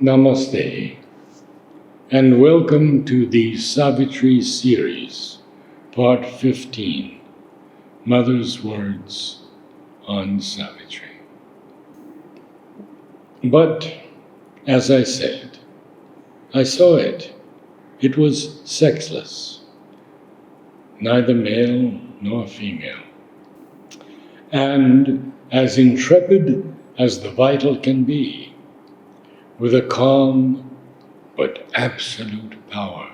Namaste, and welcome to the Savitri series, Part 15, Mother's Words on Savitri. But, as I said, I saw it. It was sexless, neither male nor female, and as intrepid as the vital can be, with a calm but absolute power.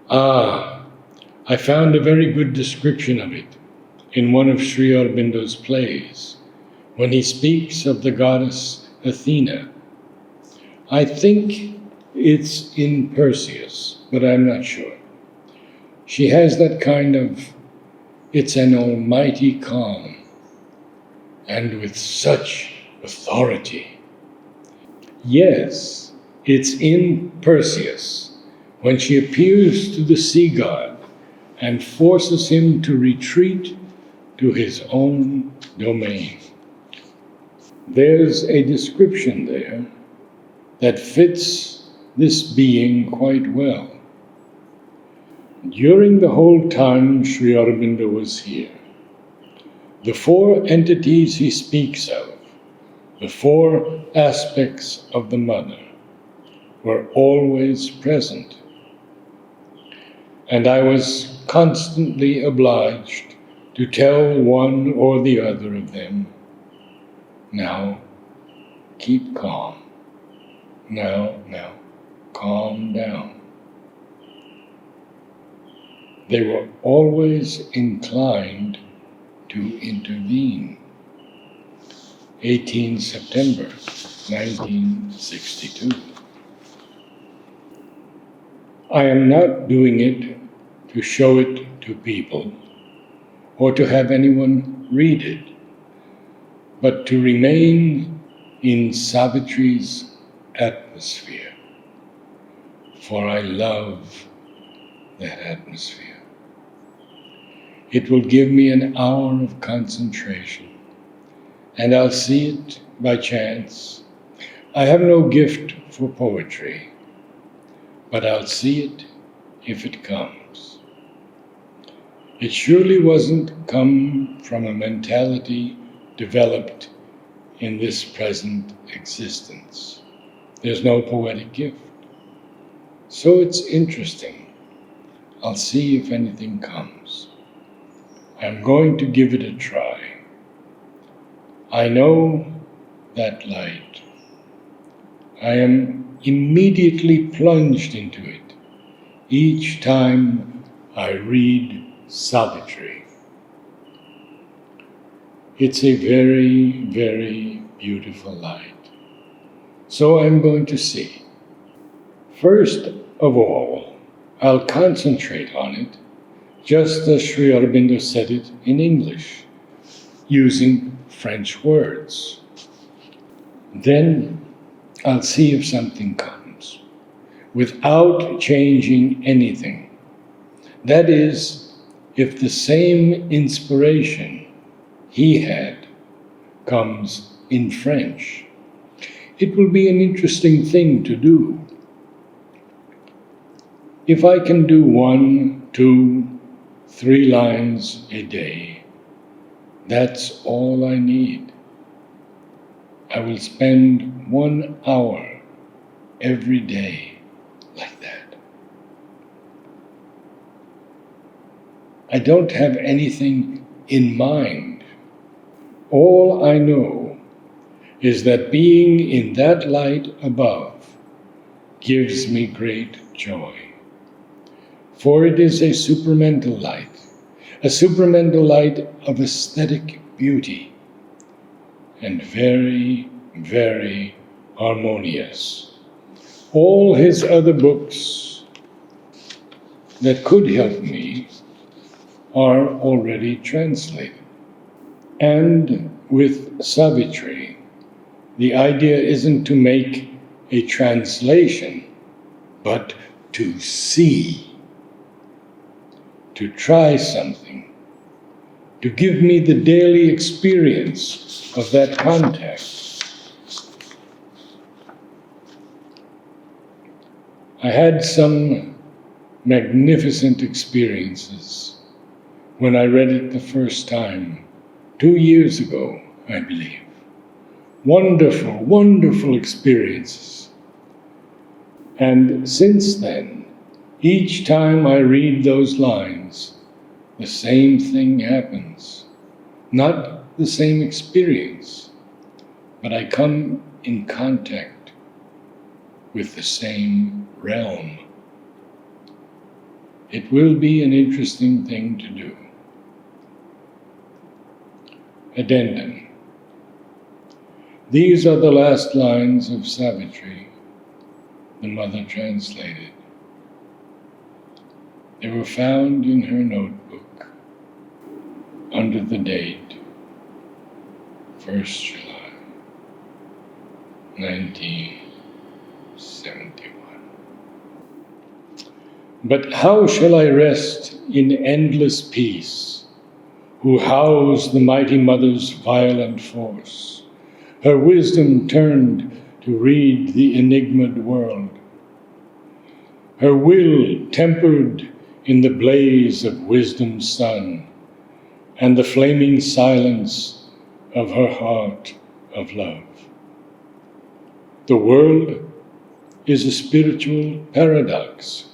I found a very good description of it in one of Sri Aurobindo's plays, when he speaks of the goddess Athena. I think it's in Perseus, but I'm not sure. She has that kind of, it's an almighty calm, and with such authority. Yes, it's in Perseus, when she appears to the sea god and forces him to retreat to his own domain. There's a description there that fits this being quite well. During the whole time Sri Aurobindo was here, the four entities he speaks of, the four aspects of the mother, were always present. And I was constantly obliged to tell one or the other of them, now, keep calm. Now, calm down. They were always inclined to intervene. 18 September 1962. I am not doing it to show it to people or to have anyone read it, but to remain in Savitri's atmosphere, for I love that atmosphere. It will give me an hour of concentration, and I'll see it by chance. I have no gift for poetry, but I'll see it if it comes. It surely wasn't come from a mentality developed in this present existence. There's no poetic gift. So it's interesting. I'll see if anything comes. I'm going to give it a try. I know that light. I am immediately plunged into it each time I read Savitri. It's a very, very beautiful light. So I'm going to see. First of all, I'll concentrate on it, just as Sri Aurobindo said it in English, using French words. Then I'll see if something comes, without changing anything. That is, if the same inspiration he had comes in French. It will be an interesting thing to do. If I can do 1, 2, 3 lines a day, that's all I need. I will spend 1 hour every day like that. I don't have anything in mind. All I know is that being in that light above gives me great joy. For it is a supramental light of aesthetic beauty, and very, very harmonious. All his other books that could help me are already translated. And with Savitri, the idea isn't to make a translation, but to see, to try something, to give me the daily experience of that contact. I had some magnificent experiences when I read it the first time, 2 years ago, I believe. Wonderful, wonderful experiences. And since then, each time I read those lines, the same thing happens. Not the same experience, but I come in contact with the same realm. It will be an interesting thing to do. Addendum. These are the last lines of Savitri, the mother translated. They were found in her notebook under the date 1st July, 1971. But how shall I rest in endless peace, who house the mighty mother's violent force, her wisdom turned to read the enigmaed world, her will tempered in the blaze of wisdom's sun, and the flaming silence of her heart of love. The world is a spiritual paradox,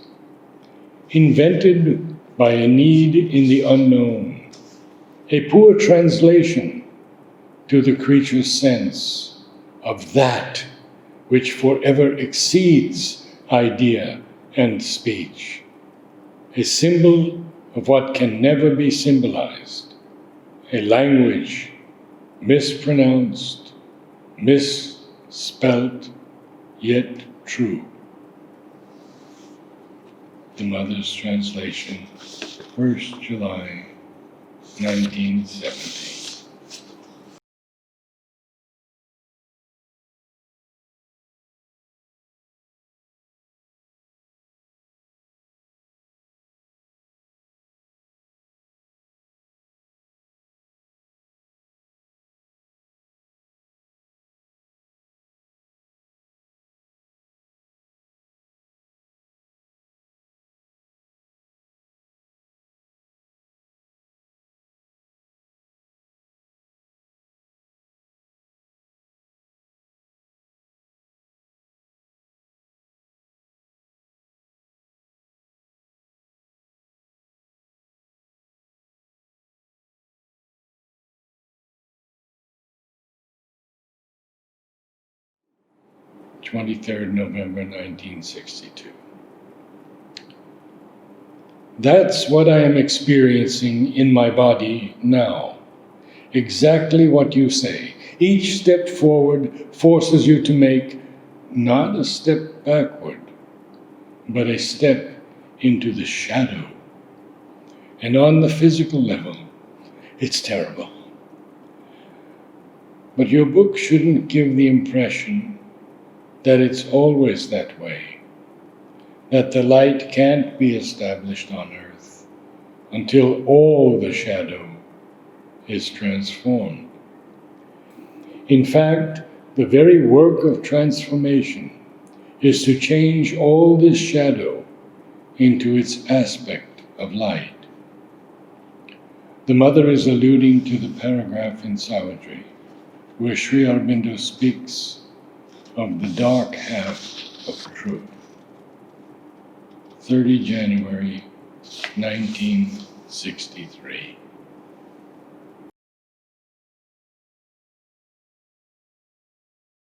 invented by a need in the unknown, a poor translation to the creature's sense of that which forever exceeds idea and speech, a symbol of what can never be symbolized, a language mispronounced, misspelt, yet true. The Mother's Translation, 1st July, 1970. November 23rd, 1962. That's what I am experiencing in my body now. Exactly what you say. Each step forward forces you to make not a step backward, but a step into the shadow. And on the physical level, it's terrible. But your book shouldn't give the impression that it's always that way, that the light can't be established on earth until all the shadow is transformed. In fact, the very work of transformation is to change all this shadow into its aspect of light. The Mother is alluding to the paragraph in Savitri where Sri Aurobindo speaks of the dark half of truth. 30 January 1963.